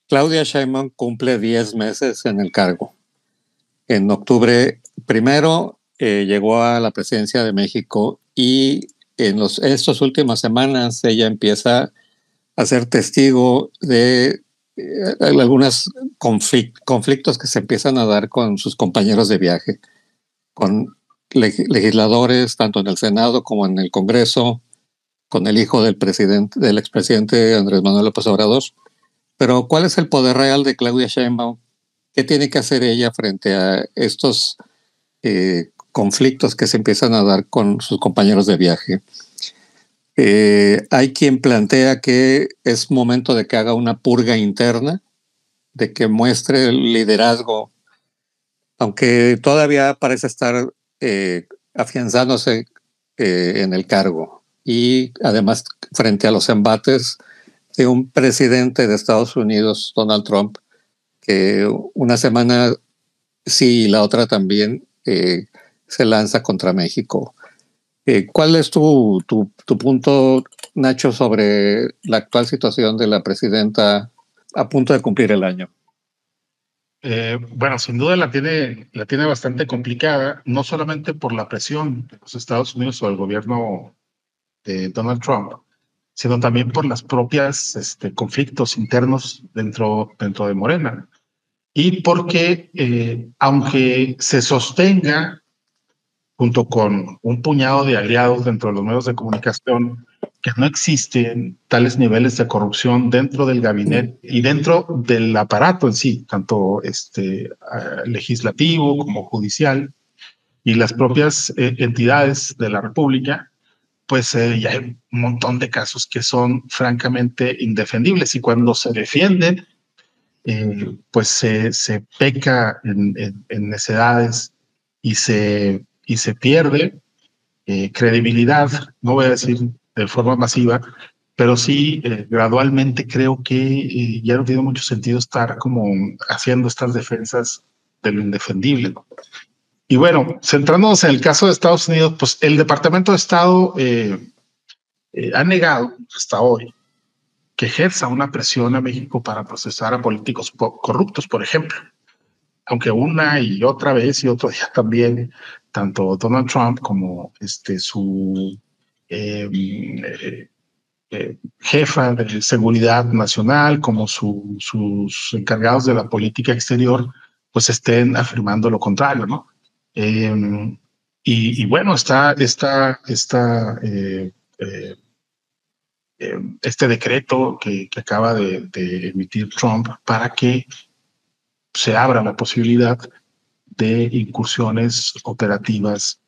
Claudia Sheinbaum cumple 10 meses en el cargo. En octubre primero llegó a la presidencia de México y en estas últimas semanas ella empieza a ser testigo de algunos conflictos que se empiezan a dar con sus compañeros de viaje, con legisladores, tanto en el Senado como en el Congreso, con el hijo del expresidente Andrés Manuel López Obrador. Pero ¿cuál es el poder real de Claudia Sheinbaum? ¿Qué tiene que hacer ella frente a estos conflictos que se empiezan a dar con sus compañeros de viaje? Hay quien plantea que es momento de que haga una purga interna, de que muestre el liderazgo, aunque todavía parece estar afianzándose en el cargo. Y además, frente a los embates de un presidente de Estados Unidos, Donald Trump, que una semana sí y la otra también se lanza contra México. ¿Cuál es tu punto, Nacho, sobre la actual situación de la presidenta a punto de cumplir el año? Bueno, sin duda la tiene bastante complicada, no solamente por la presión de los Estados Unidos o el gobierno de Donald Trump, sino también por las propias conflictos internos dentro de Morena. Y porque, aunque se sostenga junto con un puñado de aliados dentro de los medios de comunicación, que no existen tales niveles de corrupción dentro del gabinete y dentro del aparato en sí, tanto legislativo como judicial, y las propias entidades de la República, pues ya hay un montón de casos que son francamente indefendibles, y cuando se defienden, pues se peca en necedades y se pierde credibilidad, no voy a decir de forma masiva, pero sí gradualmente creo que ya no tiene mucho sentido estar como haciendo estas defensas de lo indefendible. Y bueno, centrándonos en el caso de Estados Unidos, pues el Departamento de Estado ha negado hasta hoy que ejerza una presión a México para procesar a políticos corruptos, por ejemplo. Aunque una y otra vez y otro día también, tanto Donald Trump como su jefa de seguridad nacional, como sus encargados de la política exterior, pues estén afirmando lo contrario, ¿no? Y bueno, está este decreto que acaba de emitir Trump para que se abra la posibilidad de incursiones operativas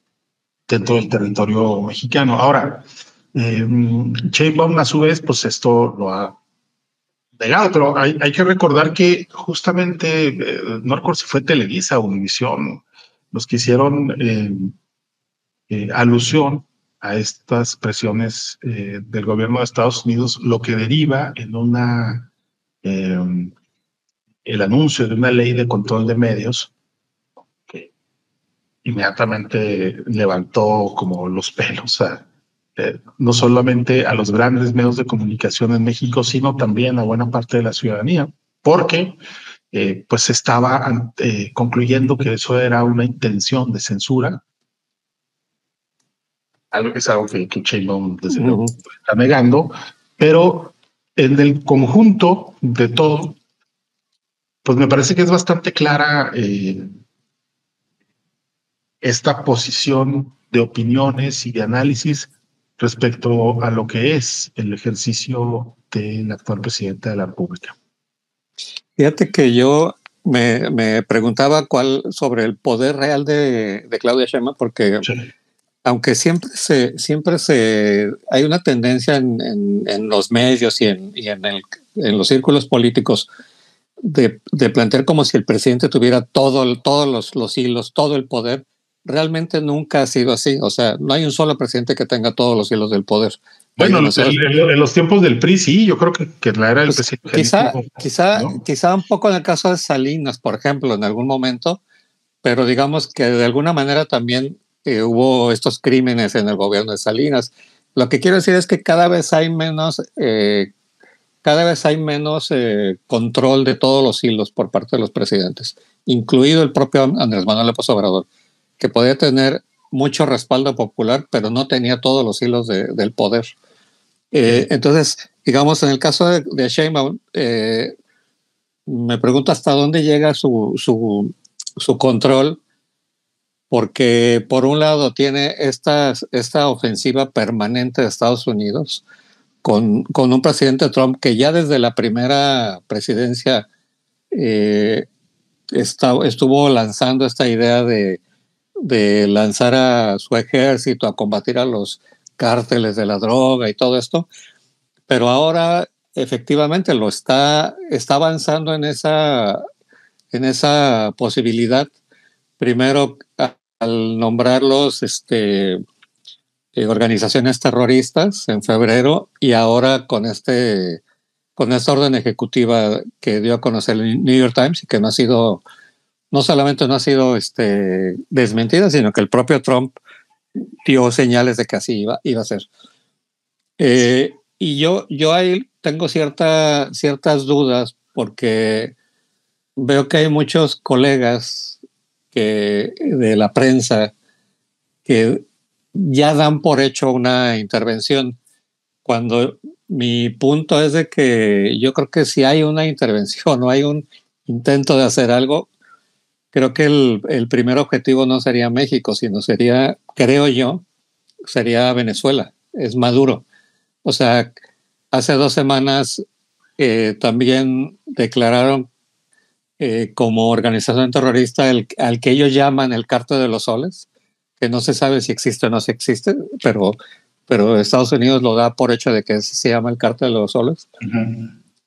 dentro del territorio mexicano. Ahora, Sheinbaum a su vez, pues esto lo ha negado, pero hay que recordar que justamente, no recuerdo si fue Televisa o Univisión, los que hicieron alusión a estas presiones del gobierno de Estados Unidos, lo que deriva en el anuncio de una ley de control de medios que inmediatamente levantó como los pelos no solamente a los grandes medios de comunicación en México, sino también a buena parte de la ciudadanía, porque pues estaba concluyendo que eso era una intención de censura, algo que es algo que Sheinbaum desde luego está negando, pero en el conjunto de todo, pues me parece que es bastante clara esta posición de opiniones y de análisis respecto a lo que es el ejercicio del actual presidente de la República. Fíjate que yo me preguntaba sobre el poder real de Claudia Sheinbaum, porque sí, aunque siempre hay una tendencia en los medios y en los círculos políticos de plantear como si el presidente tuviera todos los hilos, todo el poder. Realmente nunca ha sido así. O sea, no hay un solo presidente que tenga todos los hilos del poder. Bueno, en los tiempos del PRI, sí, yo creo que en la era del presidente. Quizá un poco en el caso de Salinas, por ejemplo, en algún momento, pero digamos que de alguna manera también hubo estos crímenes en el gobierno de Salinas. Lo que quiero decir es que cada vez hay menos cada vez hay menos control de todos los hilos por parte de los presidentes, incluido el propio Andrés Manuel López Obrador, que podía tener mucho respaldo popular, pero no tenía todos los hilos del poder. Entonces, digamos, en el caso de Sheinbaum, me pregunto hasta dónde llega su control, porque por un lado tiene esta ofensiva permanente de Estados Unidos con un presidente Trump que ya desde la primera presidencia estuvo lanzando esta idea de lanzar a su ejército a combatir a los cárteles de la droga y todo esto, pero ahora efectivamente lo está avanzando en esa posibilidad. Primero al nombrarlos organizaciones terroristas en febrero, y ahora con esta orden ejecutiva que dio a conocer el New York Times y que no solamente no ha sido desmentida, sino que el propio Trump dio señales de que así iba a ser. Y yo ahí tengo ciertas dudas, porque veo que hay muchos colegas de la prensa que ya dan por hecho una intervención, cuando mi punto es de que yo creo que si hay una intervención o hay un intento de hacer algo, creo que el primer objetivo no sería México, sino sería, creo yo, sería Venezuela, es Maduro. O sea, hace 2 semanas también declararon como organización terrorista al que ellos llaman el Cártel de los Soles, que no se sabe si existe o no se existe, pero Estados Unidos lo da por hecho de que se llama el Cártel de los Soles.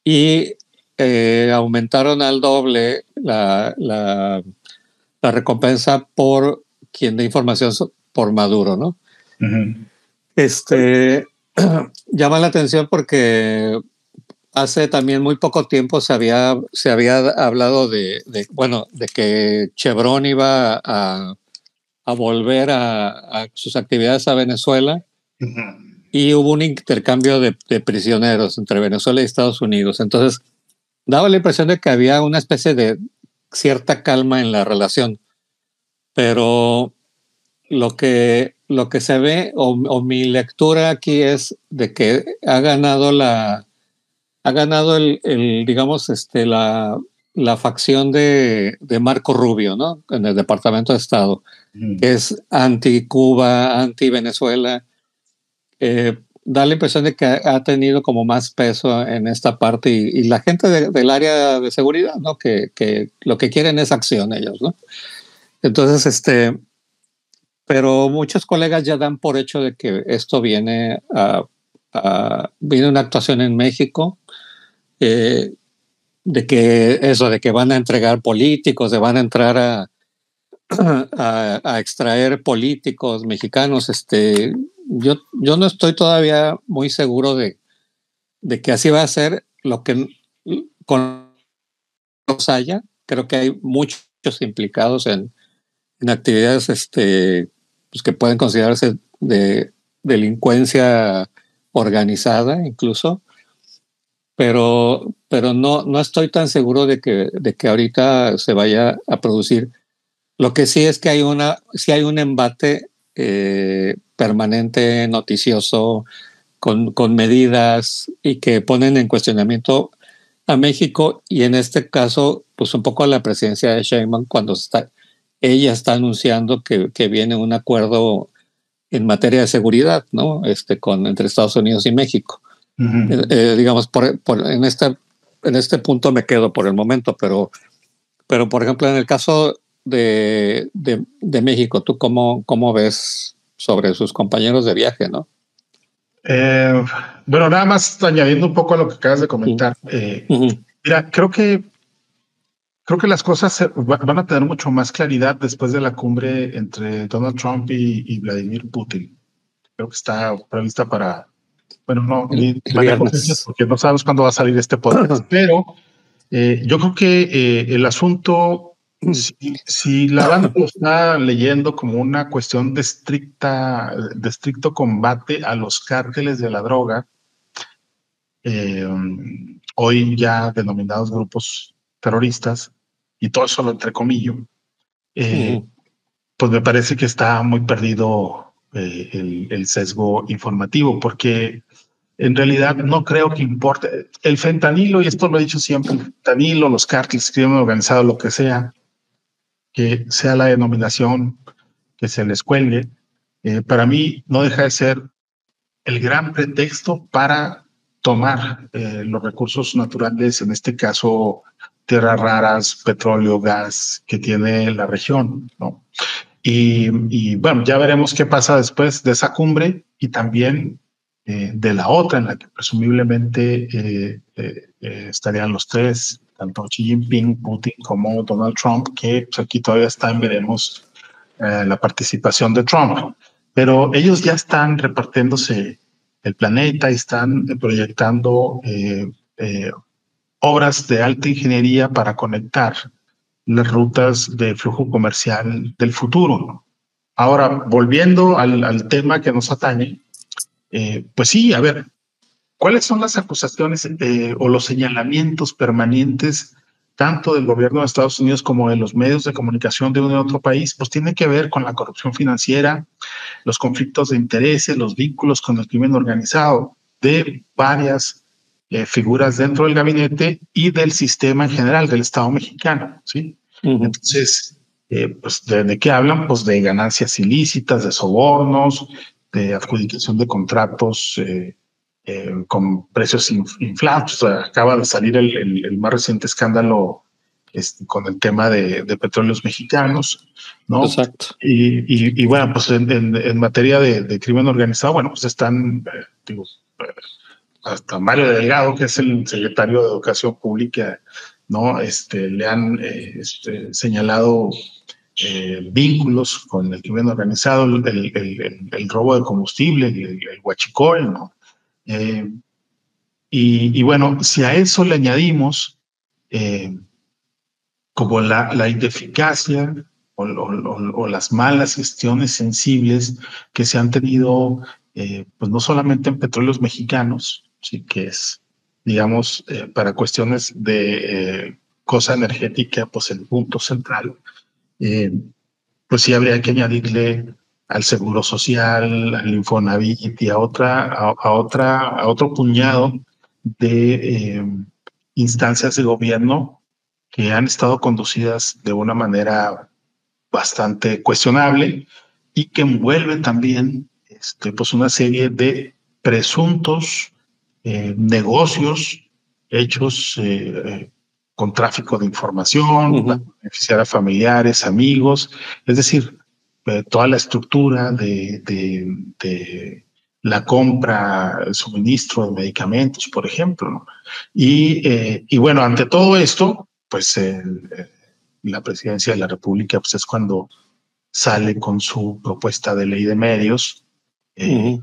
Y aumentaron al doble la recompensa por quien dé información por Maduro, ¿no? Llama la atención porque hace también muy poco tiempo se había hablado de que Chevron iba a volver a sus actividades a Venezuela, y hubo un intercambio de prisioneros entre Venezuela y Estados Unidos. Entonces, daba la impresión de que había una especie de cierta calma en la relación, pero lo que se ve, o mi lectura aquí, es de que ha ganado digamos, la facción de Marco Rubio, ¿no? En el Departamento de Estado, que es anti-Cuba, anti-Venezuela. Da la impresión de que ha tenido como más peso en esta parte, y la gente del área de seguridad, ¿no? Que lo que quieren es acción ellos, ¿no? Entonces, pero muchos colegas ya dan por hecho de que esto viene una actuación en México, de que van a entregar políticos, van a entrar a extraer políticos mexicanos. Yo no estoy todavía muy seguro de que así va a ser. Lo que con los haya, creo que hay muchos implicados en actividades pues que pueden considerarse de delincuencia organizada incluso, pero no estoy tan seguro de que ahorita se vaya a producir. Lo que sí es que hay un embate permanente, noticioso, con medidas, y que ponen en cuestionamiento a México, y en este caso, pues un poco a la presidencia de Sheinbaum, cuando ella está anunciando que viene un acuerdo en materia de seguridad, ¿no? Entre Estados Unidos y México. Digamos, en este punto me quedo por el momento, pero por ejemplo, en el caso de México, ¿tú cómo ves sobre sus compañeros de viaje, no? Bueno, nada más añadiendo un poco a lo que acabas de comentar. Mira, creo que las cosas van a tener mucho más claridad después de la cumbre entre Donald Trump y Vladimir Putin. Creo que está prevista para, bueno, no manejo fechas porque no sabemos cuándo va a salir este podcast, pero yo creo que el asunto, si la banda lo está leyendo como una cuestión de estricto combate a los cárteles de la droga, eh, hoy ya denominados grupos terroristas, y todo eso lo entrecomillo, pues me parece que está muy perdido el sesgo informativo, porque en realidad no creo que importe. El fentanilo, y esto lo he dicho siempre, el fentanilo, los cárteles, crimen organizado, lo que sea la denominación que se les cuelgue, para mí no deja de ser el gran pretexto para tomar los recursos naturales, en este caso tierras raras, petróleo, gas que tiene la región, ¿no? Y bueno, ya veremos qué pasa después de esa cumbre y también de la otra, en la que presumiblemente estarían los tres, tanto Xi Jinping, Putin como Donald Trump, que pues, aquí todavía están, veremos la participación de Trump. Pero ellos ya están repartiéndose el planeta y están proyectando obras de alta ingeniería para conectar las rutas de flujo comercial del futuro, ¿no? Ahora, volviendo al tema que nos atañe, pues sí, a ver, ¿cuáles son las acusaciones o los señalamientos permanentes tanto del gobierno de Estados Unidos como de los medios de comunicación de un y otro país? Pues tiene que ver con la corrupción financiera, los conflictos de intereses, los vínculos con el crimen organizado de varias figuras dentro del gabinete y del sistema en general del Estado mexicano, ¿sí? Entonces, pues, ¿de qué hablan? Pues de ganancias ilícitas, de sobornos, de adjudicación de contratos con precios inflados. O sea, acaba de salir el más reciente escándalo con el tema de petróleos mexicanos, ¿no? Exacto. Y bueno, pues en materia de crimen organizado, bueno, pues están, digo, hasta Mario Delgado, que es el secretario de Educación Pública, ¿no? Le han señalado vínculos con el crimen organizado, el robo de combustible, el huachicol, ¿no? Y bueno, si a eso le añadimos como la ineficacia o las malas gestiones sensibles que se han tenido, pues no solamente en petróleos mexicanos, sí que es, digamos, para cuestiones de cosa energética, pues el punto central, eh, pues sí habría que añadirle al Seguro Social, al Infonavit y a otro puñado de instancias de gobierno que han estado conducidas de una manera bastante cuestionable y que envuelven también pues una serie de presuntos negocios hechos con tráfico de información, para beneficiar a familiares, amigos, es decir, toda la estructura de la compra, el suministro de medicamentos, por ejemplo, ¿no? Y bueno, ante todo esto, pues la presidencia de la República pues es cuando sale con su propuesta de ley de medios que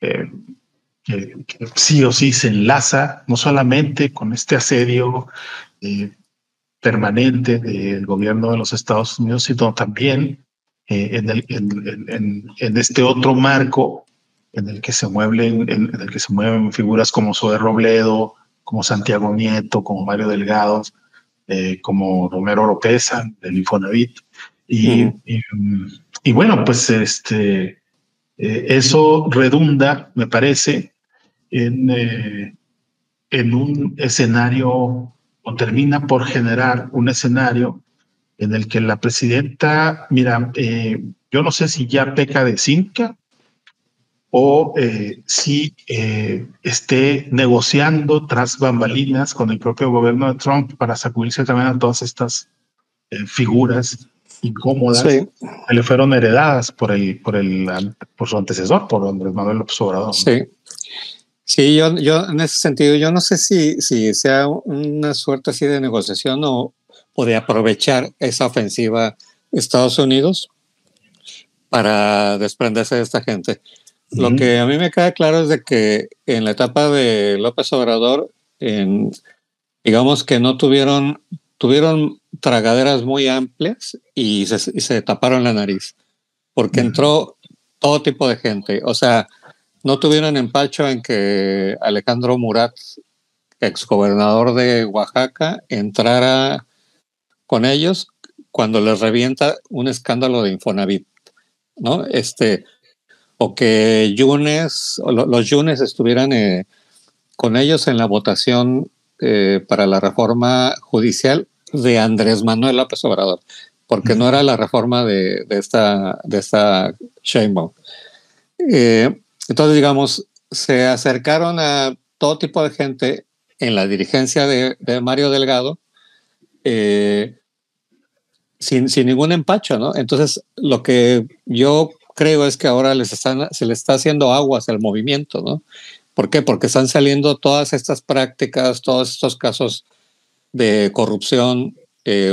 eh, que sí o sí se enlaza no solamente con este asedio permanente del gobierno de los Estados Unidos, sino también en este otro marco en el que se mueven, en el que se mueven figuras como Zoe Robledo, como Santiago Nieto, como Mario Delgado, como Romero Oropesa del Infonavit. Y bueno, pues eso redunda, me parece, en un escenario o termina por generar un escenario en el que la presidenta, mira, yo no sé si ya peca de cínica o si esté negociando tras bambalinas con el propio gobierno de Trump para sacudirse también a todas estas figuras incómodas Sí. que le fueron heredadas por su antecesor, por Andrés Manuel López Obrador. Sí. Sí, yo en ese sentido, yo no sé si sea una suerte así de negociación o de aprovechar esa ofensiva Estados Unidos para desprenderse de esta gente. Lo que a mí me queda claro es de que en la etapa de López Obrador, digamos que no tuvieron tragaderas muy amplias y se taparon la nariz, porque entró todo tipo de gente. O sea, no tuvieron empacho en que Alejandro Murat, exgobernador de Oaxaca, entrara con ellos cuando les revienta un escándalo de Infonavit, ¿no? O que los Yunes estuvieran con ellos en la votación para la reforma judicial de Andrés Manuel López Obrador, porque no era la reforma de esta Sheinbaum. Entonces, digamos, se acercaron a todo tipo de gente en la dirigencia de Mario Delgado sin ningún empacho, ¿no? Entonces, lo que yo creo es que ahora se les está haciendo aguas al movimiento, ¿no? ¿Por qué? Porque están saliendo todas estas prácticas, todos estos casos de corrupción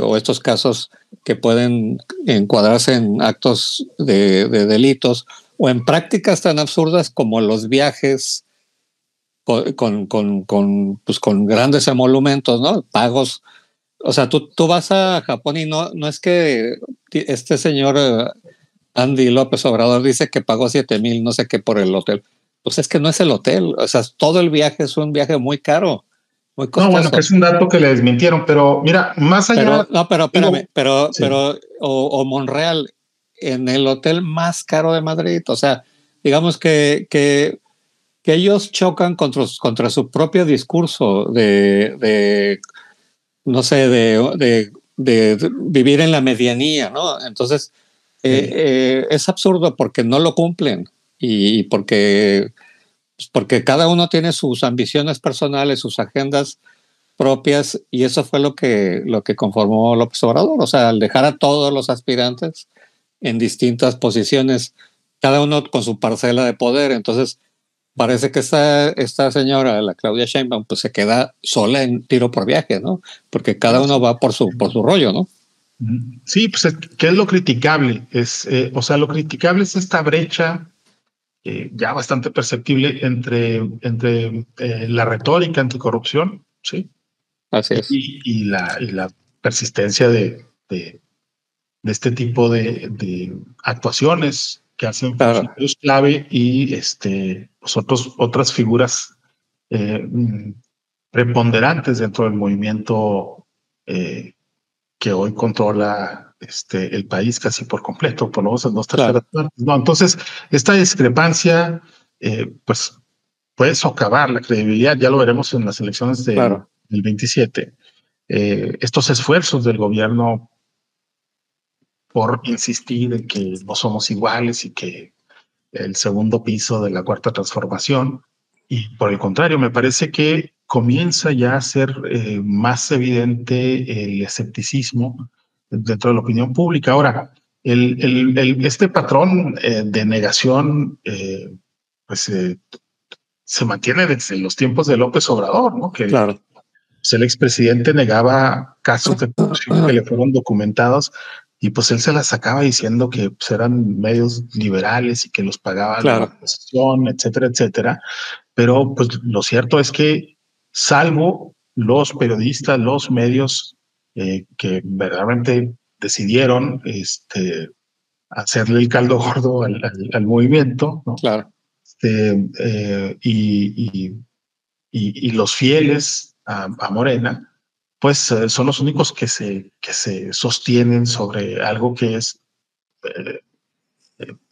o estos casos que pueden encuadrarse en actos de delitos o en prácticas tan absurdas como los viajes con grandes emolumentos, ¿no? Pagos. O sea, tú vas a Japón y no es que este señor Andy López Obrador dice que pagó 7,000, no sé qué por el hotel. Pues es que no es el hotel. O sea, todo el viaje es un viaje muy caro, muy No, bueno, que costoso. es un dato que le desmintieron, pero mira, más allá. Pero espérame, Sí. o Monreal en el hotel más caro de Madrid. O sea, digamos que ellos chocan contra su propio discurso de no sé, de vivir en la medianía, ¿no? Entonces, es absurdo porque no lo cumplen y porque cada uno tiene sus ambiciones personales, sus agendas propias, y eso fue lo que conformó López Obrador. O sea, al dejar a todos los aspirantes en distintas posiciones, cada uno con su parcela de poder. Entonces, parece que esta señora, la Claudia Sheinbaum, pues se queda sola en tiro por viaje, ¿no? Porque cada Bueno, uno sí. va por su rollo, ¿no? Sí, pues, ¿qué es lo criticable? O sea, lo criticable es esta brecha ya bastante perceptible entre la retórica anticorrupción, ¿sí? Así es. Y la persistencia de este tipo de actuaciones que hacen Claro, funcionarios clave y pues otras figuras preponderantes dentro del movimiento eh, que hoy controla el país casi por completo, por lo menos en dos terceras claro, partes. No, entonces, esta discrepancia, pues, puede socavar la credibilidad, ya lo veremos en las elecciones claro, del 27. Estos esfuerzos del gobierno por insistir en que no somos iguales y que el segundo piso de la cuarta transformación. Y por el contrario, me parece que comienza ya a ser más evidente el escepticismo dentro de la opinión pública. Ahora, este patrón de negación pues, se mantiene desde los tiempos de López Obrador, ¿no? Que claro. pues, el expresidente negaba casos de corrupción que le fueron documentados y pues él se las sacaba diciendo que pues, eran medios liberales y que los pagaba la Claro, oposición, etcétera, etcétera. Pero pues lo cierto es que salvo los periodistas, los medios que verdaderamente decidieron hacerle el caldo gordo al movimiento, ¿no? claro, Este, y los fieles a Morena, pues son los únicos que se sostienen sobre algo que es eh,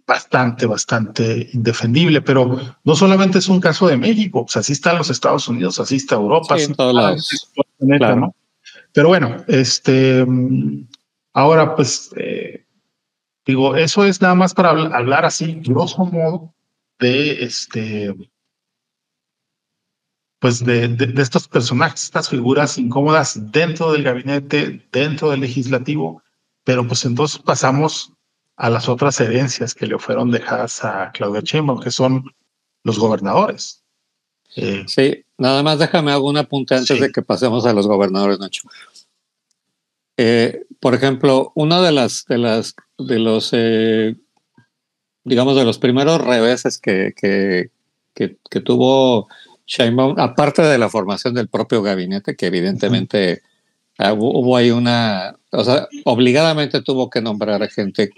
bastante indefendible, pero no solamente es un caso de México, pues así están los Estados Unidos, así está Europa, sí, así en todos está lados, el planeta, claro. ¿no? Pero bueno, ahora pues digo, eso es nada más para hablar así, grosso modo, de pues de estos personajes, estas figuras incómodas dentro del gabinete, dentro del legislativo, pero pues entonces pasamos a las otras herencias que le fueron dejadas a Claudia Sheinbaum, que son los gobernadores. Eh, Sí, nada más déjame hago un apunte antes de sí, que pasemos a los gobernadores, Nacho. Por ejemplo, uno digamos, de los primeros reveses que tuvo Sheinbaum, aparte de la formación del propio gabinete, que evidentemente hubo ahí o sea, obligadamente tuvo que nombrar a gente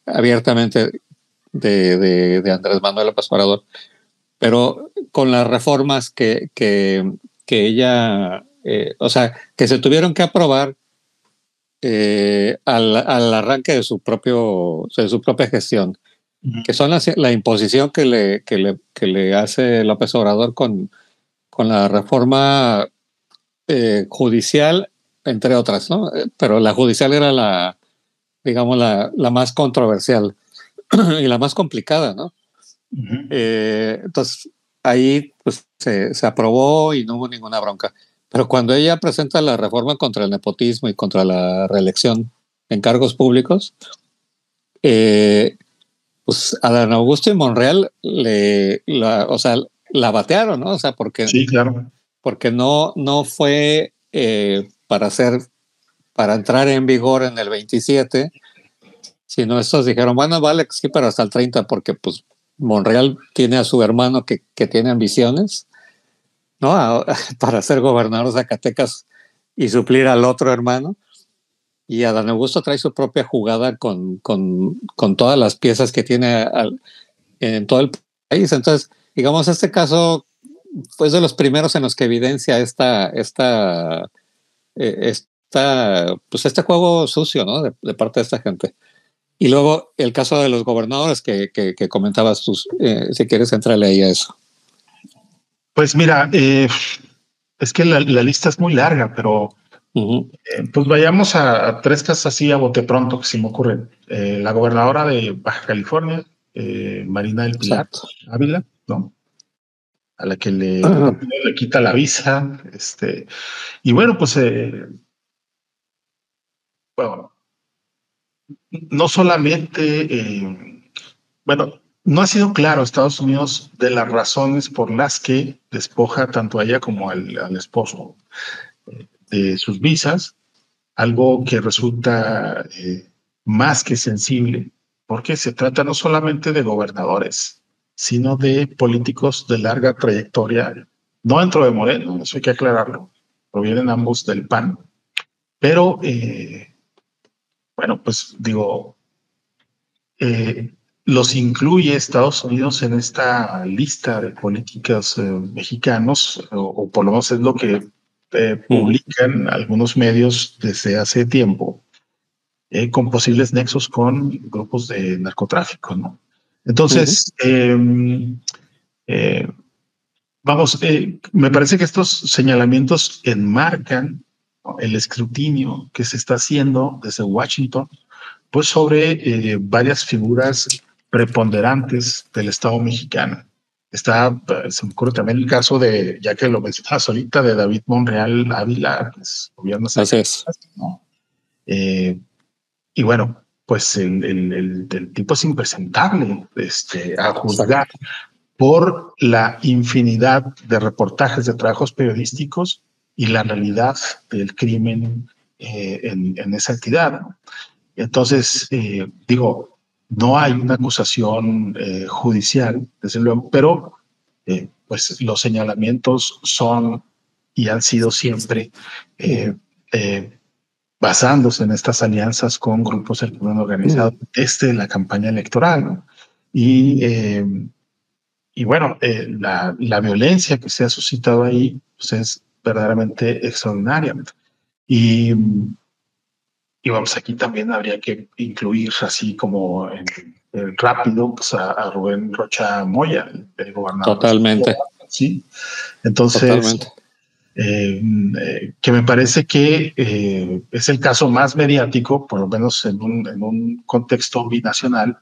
abiertamente de Andrés Manuel López Obrador, pero con las reformas que ella, o sea, que se tuvieron que aprobar al arranque de su propia gestión, que son la imposición que le hace López Obrador con la reforma judicial, entre otras, ¿no? Pero la judicial era digamos, la más controversial y la más complicada, ¿no? Entonces, ahí pues se aprobó y no hubo ninguna bronca. Pero cuando ella presenta la reforma contra el nepotismo y contra la reelección en cargos públicos, pues Adán Augusto y Monreal o sea, la batearon, ¿no? O sea, Sí, claro. porque no fue para entrar en vigor en el 27, sino estos dijeron, bueno, vale, sí, pero hasta el 30, porque pues Monreal tiene a su hermano que tiene ambiciones, ¿no? Para ser gobernador de Zacatecas y suplir al otro hermano. Y Adán Augusto trae su propia jugada con todas las piezas que tiene en todo el país. Entonces, digamos, este caso fue de los primeros en los que evidencia pues este juego sucio, ¿no? De parte de esta gente. Y luego el caso de los gobernadores que comentabas tú, si quieres entrarle ahí a eso. Pues mira, es que la lista es muy larga, pero pues vayamos a tres casos así a bote pronto que se me ocurren. La gobernadora de Baja California, Marina del Pilar Ávila, ¿no? A la que le quita la visa, y bueno, pues bueno, no solamente, bueno, no ha sido claro Estados Unidos de las razones por las que despoja tanto a ella como al esposo de sus visas, algo que resulta más que sensible, porque se trata no solamente de gobernadores, sino de políticos de larga trayectoria, no dentro de Moreno, eso hay que aclararlo, provienen ambos del PAN, pero bueno, pues digo, los incluye Estados Unidos en esta lista de políticos mexicanos, o por lo menos es lo que publican algunos medios desde hace tiempo, con posibles nexos con grupos de narcotráfico, ¿no? Entonces, vamos, me parece que estos señalamientos enmarcan, ¿no?, el escrutinio que se está haciendo desde Washington, pues sobre varias figuras preponderantes del Estado mexicano. Se me ocurre también el caso de, ya que lo mencionas ahorita, de David Monreal Ávila, que es gobierno de Zacatecas, ¿no? Y bueno, pues el tipo es impresentable a juzgar por la infinidad de reportajes, de trabajos periodísticos y la realidad del crimen en esa entidad, ¿no? Entonces, digo, no hay una acusación judicial, desde luego, pero pues los señalamientos son y han sido siempre basándose en estas alianzas con grupos del crimen organizado desde la campaña electoral, ¿no? Y bueno, la violencia que se ha suscitado ahí pues es verdaderamente extraordinaria. Y vamos, aquí también habría que incluir, así como en rápido, pues a Rubén Rocha Moya, el gobernador. Totalmente. Sí. Entonces, totalmente. Que me parece que es el caso más mediático, por lo menos en un contexto binacional,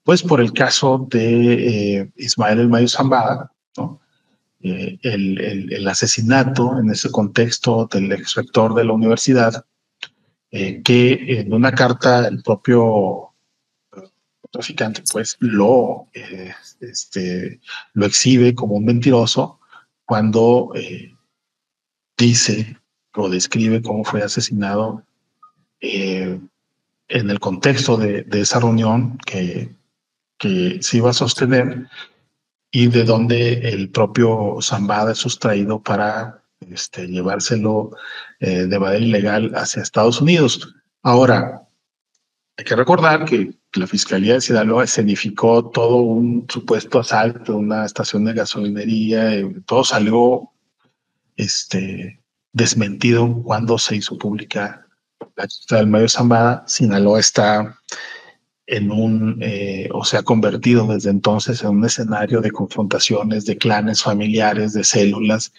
pues por el caso de Ismael El Mayo Zambada, ¿no? El asesinato en ese contexto del ex rector de la universidad, que en una carta el propio traficante pues lo exhibe como un mentiroso cuando dice o describe cómo fue asesinado en el contexto de esa reunión que se iba a sostener y de donde el propio Zambada es sustraído para llevárselo de manera ilegal hacia Estados Unidos. Ahora, hay que recordar que la Fiscalía de Sinaloa escenificó todo un supuesto asalto a una estación de gasolinería, todo salió desmentido cuando se hizo pública la lista del Mayo Zambada. Sinaloa está o se ha convertido desde entonces en un escenario de confrontaciones, de clanes familiares, de células.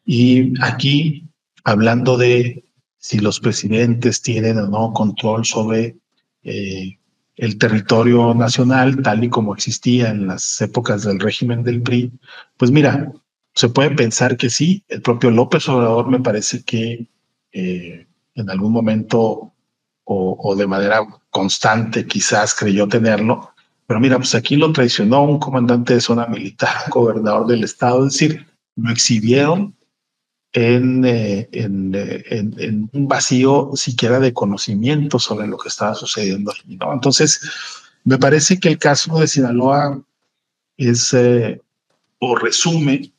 Y aquí, hablando de si los presidentes tienen o no control sobre el territorio nacional, tal y como existía en las épocas del régimen del PRI, pues mira, se puede pensar que sí. El propio López Obrador me parece que en algún momento o de manera constante quizás creyó tenerlo, pero mira, pues aquí lo traicionó un comandante de zona militar, gobernador del estado, es decir, lo exhibieron en un vacío siquiera de conocimiento sobre lo que estaba sucediendo aquí, ¿no? Entonces, me parece que el caso de Sinaloa es, o resume,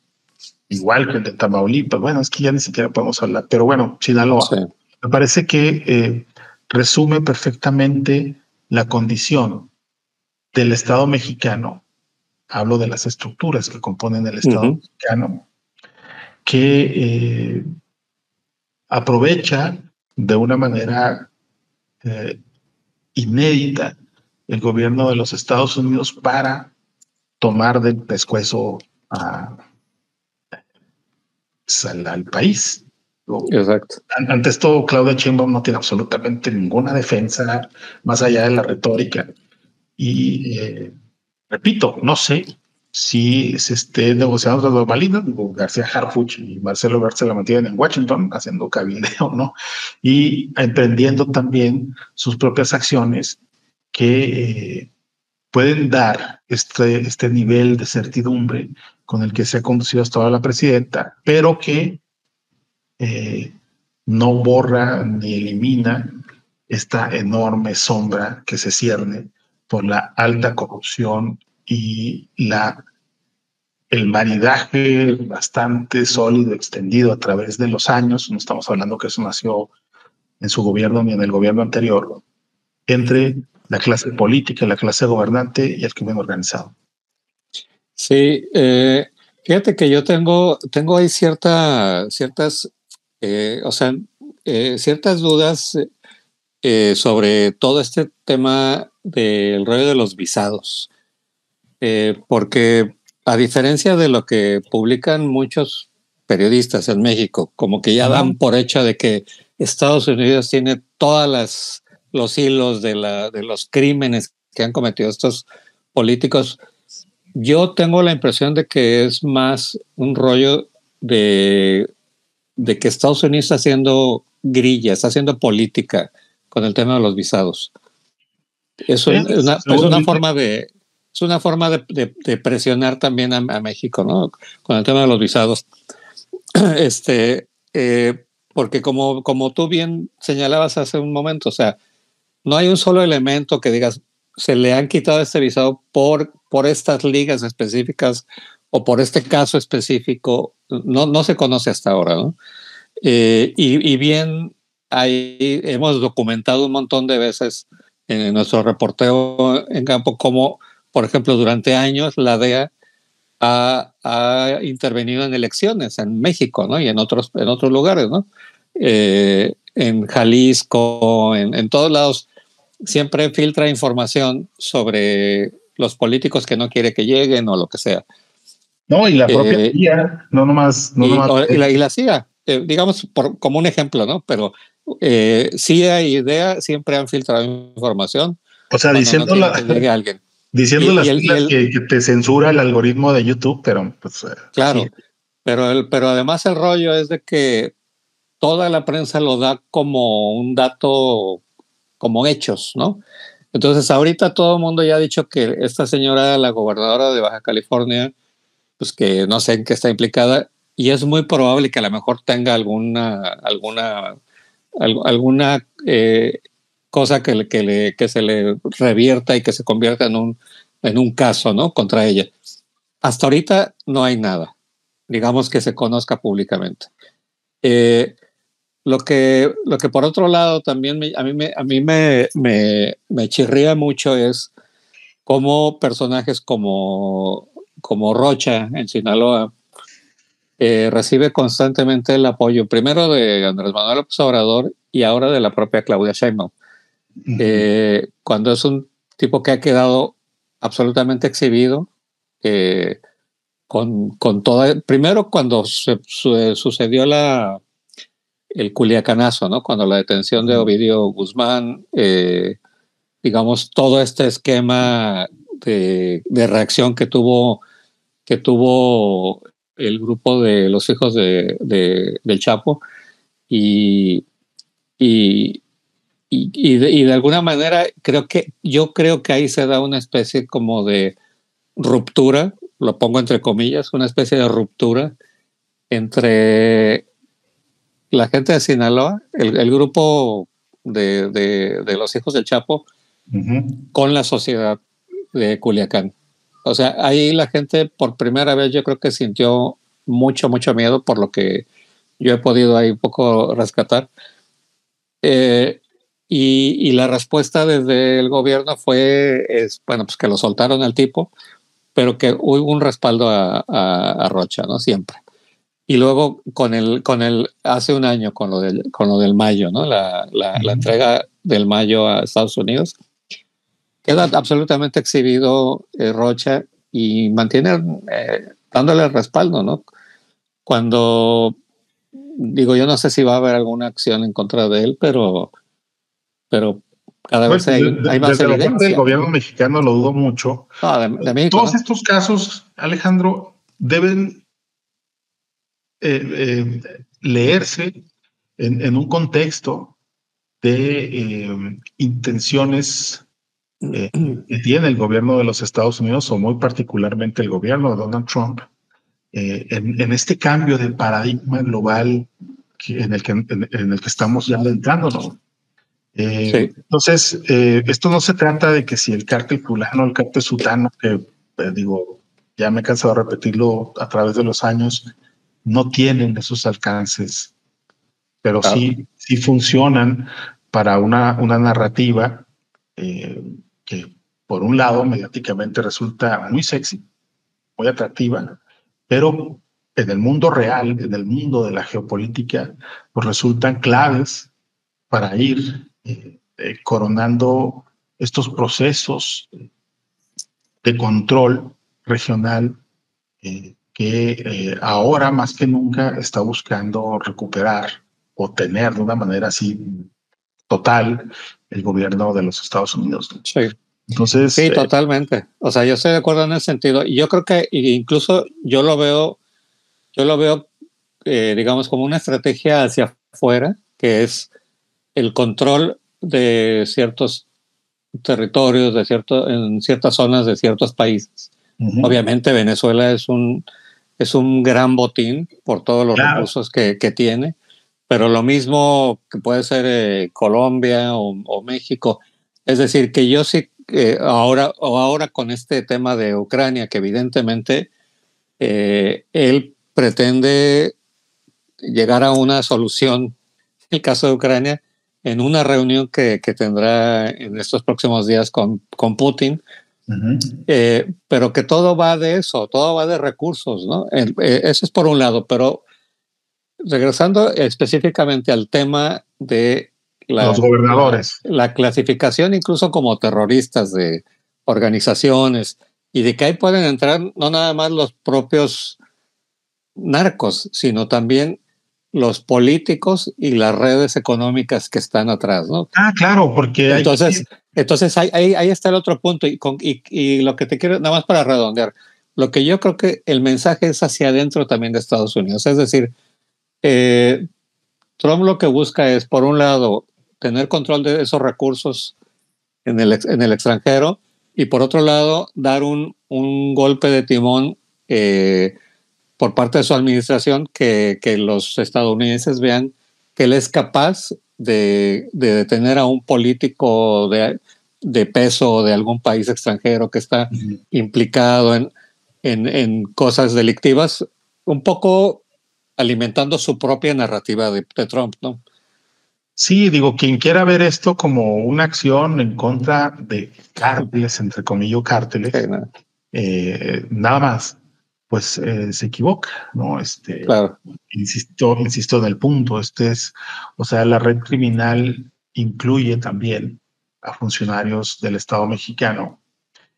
igual que el de Tamaulipas, bueno, es que ya ni siquiera podemos hablar, pero bueno, Sinaloa, Sí. me parece que resume perfectamente la condición del Estado mexicano. Hablo de las estructuras que componen el Estado mexicano, que aprovecha de una manera eh, inédita el gobierno de los Estados Unidos para tomar del pescuezo al país. Exacto. Ante esto, Claudia Sheinbaum no tiene absolutamente ninguna defensa más allá de la retórica. Y repito, no sé si se esté negociando las bambalinas. García Harfuch y Marcelo Ebrard se la mantienen en Washington haciendo cabildeo, ¿no? Y emprendiendo también sus propias acciones que pueden dar este nivel de certidumbre con el que se ha conducido hasta ahora la presidenta, pero que no borra ni elimina esta enorme sombra que se cierne por la alta corrupción y el maridaje bastante sólido, extendido a través de los años. No estamos hablando que eso nació en su gobierno ni en el gobierno anterior, entre la clase política, la clase gobernante y el crimen organizado. Sí, fíjate que yo tengo ahí ciertas, ciertas dudas sobre todo este tema del rollo de los visados, porque a diferencia de lo que publican muchos periodistas en México, como que ya dan por hecho de que Estados Unidos tiene todas los hilos de los crímenes que han cometido estos políticos. Yo tengo la impresión de que es más un rollo de que Estados Unidos está haciendo grilla, está haciendo política con el tema de los visados. Es una forma de presionar también a México, ¿no? Con el tema de los visados. Porque como tú bien señalabas hace un momento, o sea, no hay un solo elemento que digas, se le han quitado este visado por estas ligas específicas o por este caso específico. No se conoce hasta ahora, ¿no? Y bien, ahí hemos documentado un montón de veces en nuestro reporteo en campo como, por ejemplo, durante años la DEA ha intervenido en elecciones en México, ¿no? Y en otros lugares, ¿no? En Jalisco, en todos lados, siempre filtra información sobre los políticos que no quiere que lleguen o lo que sea. No, y la propia CIA, no nomás. Y la CIA, digamos, como un ejemplo, ¿no? Pero CIA y IDEA siempre han filtrado información. O sea, diciendo no que llegue alguien. Diciendo las siglas que te censura el algoritmo de YouTube, pero pues. Claro, pero además el rollo es de que toda la prensa lo da como un dato, como hechos, ¿no? Entonces ahorita todo el mundo ya ha dicho que esta señora, la gobernadora de Baja California, pues que no sé en qué está implicada, y es muy probable que a lo mejor tenga alguna cosa que se le revierta y que se convierta en un caso, ¿no? Contra ella. Hasta ahorita no hay nada, digamos, que se conozca públicamente. lo que por otro lado también me chirría mucho es cómo personajes como Rocha en Sinaloa recibe constantemente el apoyo, primero de Andrés Manuel López Obrador y ahora de la propia Claudia Sheinbaum. Cuando es un tipo que ha quedado absolutamente exhibido, con toda. Primero, cuando sucedió el culiacanazo, ¿no? Cuando la detención de Ovidio Guzmán, digamos, todo este esquema de reacción que tuvo el grupo de los hijos del Chapo y, y, y de alguna manera yo creo que ahí se da una especie como de ruptura, lo pongo entre comillas, una especie de ruptura entre la gente de Sinaloa, el grupo de los hijos del Chapo, con la sociedad de Culiacán. O sea, ahí la gente por primera vez yo creo que sintió mucho miedo, por lo que yo he podido ahí un poco rescatar. Y la respuesta desde el gobierno bueno, pues que lo soltaron al tipo, pero que hubo un respaldo a Rocha, ¿no? Siempre. Y luego hace un año con lo del Mayo, ¿no? La entrega del Mayo a Estados Unidos. Queda absolutamente exhibido Rocha y mantiene dándole el respaldo, ¿no? Cuando digo, yo no sé si va a haber alguna acción en contra de él, pero cada vez hay más desde evidencia. La parte del gobierno mexicano lo dudo mucho. No, de México, todos ¿no? Estos casos, Alejandro, deben leerse en un contexto de intenciones que tiene el gobierno de los Estados Unidos, o muy particularmente el gobierno de Donald Trump, en este cambio de paradigma global en el que estamos ya adentrándonos. Sí. Entonces, esto no se trata de que si el cártel fulano, el cártel sutano, que digo, ya me he cansado de repetirlo a través de los años, no tienen esos alcances, pero Claro. sí funcionan para una narrativa que, por un lado, mediáticamente resulta muy sexy, muy atractiva, pero en el mundo real, en el mundo de la geopolítica, pues resultan claves para ir coronando estos procesos de control regional que ahora más que nunca está buscando recuperar o tener de una manera así total el gobierno de los Estados Unidos. Sí. Entonces, sí, totalmente. O sea, yo estoy de acuerdo en ese sentido. Y yo creo que incluso yo lo veo, digamos, como una estrategia hacia afuera, que es el control de ciertos territorios, en ciertas zonas de ciertos países. Obviamente Venezuela es un gran botín por todos los recursos que tiene, pero lo mismo que puede ser Colombia o México. Es decir, que yo sí, ahora con este tema de Ucrania, que evidentemente él pretende llegar a una solución, en el caso de Ucrania, en una reunión que tendrá en estos próximos días con Putin, pero que todo va de eso, todo va de recursos, ¿no? Eso es por un lado, pero regresando específicamente al tema de los gobernadores, la clasificación incluso como terroristas de organizaciones, y de que ahí pueden entrar no nada más los propios narcos, sino también los políticos y las redes económicas que están atrás, ¿no? Claro, porque entonces ahí está el otro punto, y lo que te quiero, nada más para redondear, lo que yo creo que el mensaje es hacia adentro también de Estados Unidos, es decir, Trump lo que busca es, por un lado, tener control de esos recursos en el extranjero, y por otro lado, dar un golpe de timón por parte de su administración, que los estadounidenses vean que él es capaz de detener a un político de peso de algún país extranjero que está implicado en cosas delictivas, un poco alimentando su propia narrativa de Trump, ¿no? Sí, digo, quien quiera ver esto como una acción en contra de cárteles, entre comillas, Sí, cárteles, no, nada más, pues se equivoca, ¿no? claro. Insisto en el punto, o sea, la red criminal incluye también a funcionarios del Estado mexicano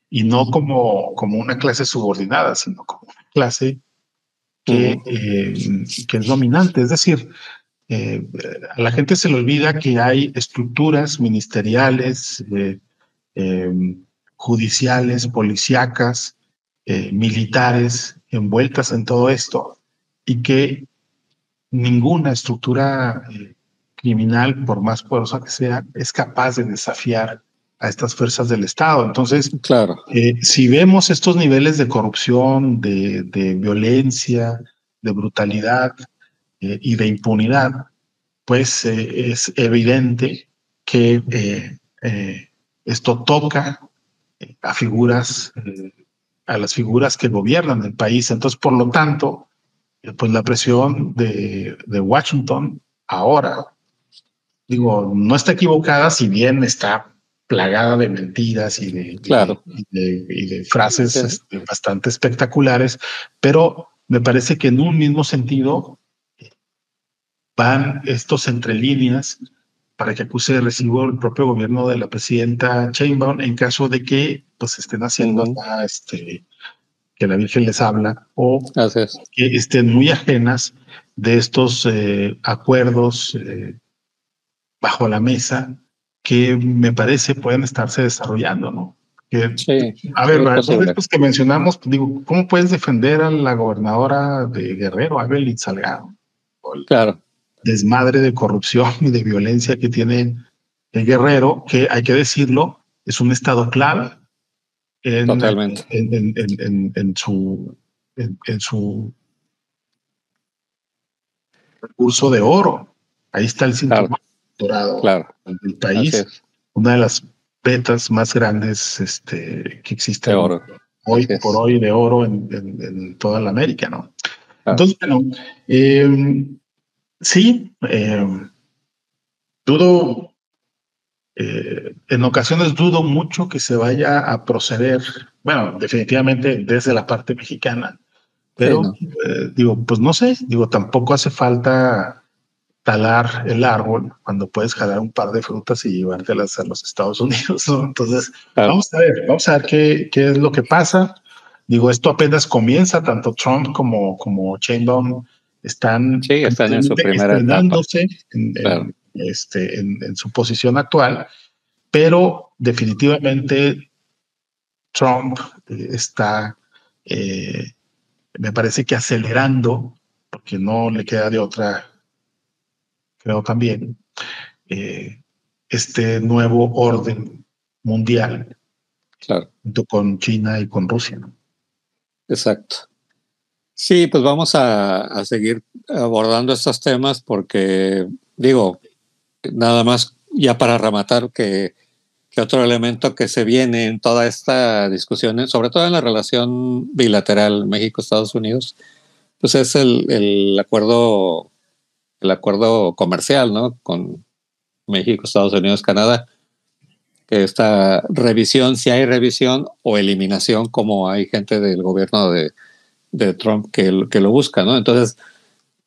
y no como una clase subordinada, sino como una clase Ujú, que es dominante. Es decir, eh, a la gente se le olvida que hay estructuras ministeriales, eh, judiciales, policíacas, militares envueltas en todo esto y que ninguna estructura criminal, por más poderosa que sea, es capaz de desafiar a estas fuerzas del Estado. Entonces, claro, si vemos estos niveles de corrupción, de violencia, de brutalidad y de impunidad, pues es evidente que esto toca a figuras, a las figuras que gobiernan el país. Entonces, por lo tanto, pues la presión de Washington ahora, digo, no está equivocada, si bien está plagada de mentiras claro. y de frases Sí, bastante espectaculares, pero me parece que en un mismo sentido van estos entre líneas para que acuse de recibo el propio gobierno de la presidenta Sheinbaum en caso de que pues estén haciendo ujú, acá, que la Virgen les habla o así es. que estén muy ajenas de estos acuerdos bajo la mesa que me parece pueden estarse desarrollando, ¿no? Que, Sí, a sí, ver, es dos de posible. estos que mencionamos, pues, digo, ¿cómo puedes defender a la gobernadora de Guerrero, Evelyn Salgado? O el Claro, desmadre de corrupción y de violencia que tiene el Guerrero, que hay que decirlo, es un estado clave en, totalmente. en su recurso de oro. Ahí está el Claro, cinturón dorado claro. del Así país, es. una de las vetas más grandes que De existen oro. hoy Así por es. hoy de oro en toda la América, ¿no? Claro. Entonces, bueno, eh, sí, dudo, en ocasiones dudo mucho que se vaya a proceder, bueno, definitivamente desde la parte mexicana, Sí, pero no. digo, pues no sé, digo, tampoco hace falta talar el árbol cuando puedes jalar un par de frutas y llevártelas a los Estados Unidos, ¿no? Entonces, Claro. vamos a ver qué es lo que pasa. Digo, esto apenas comienza, tanto Trump como Sheinbaum están Sí, están en su precisamente primera etapa. estrenándose Claro. en su posición actual, pero definitivamente Trump está, eh, me parece que acelerando, porque no le queda de otra, creo también, eh, este nuevo orden mundial Claro. junto con China y con Rusia, ¿no? Exacto. Sí, pues vamos a seguir abordando estos temas porque, digo, nada más ya para rematar que otro elemento que se viene en toda esta discusión, sobre todo en la relación bilateral México-Estados Unidos, pues es el acuerdo comercial, ¿no? Con México, Estados Unidos, Canadá, que esta revisión, si hay revisión o eliminación, como hay gente del gobierno de Trump que lo busca, ¿no? Entonces,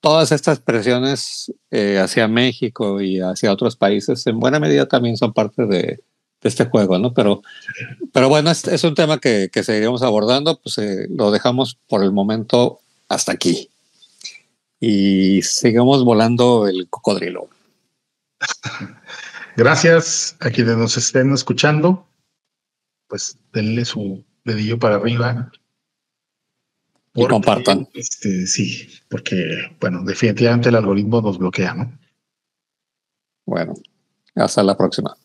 todas estas presiones hacia México y hacia otros países, en buena medida también son parte de este juego, ¿no? Pero bueno, es un tema que seguiremos abordando, pues lo dejamos por el momento hasta aquí y sigamos volando el cocodrilo. Gracias a quienes nos estén escuchando, pues denle su dedillo para arriba, Y porque compartan. sí, porque bueno, definitivamente el algoritmo nos bloquea, ¿no? Bueno, hasta la próxima.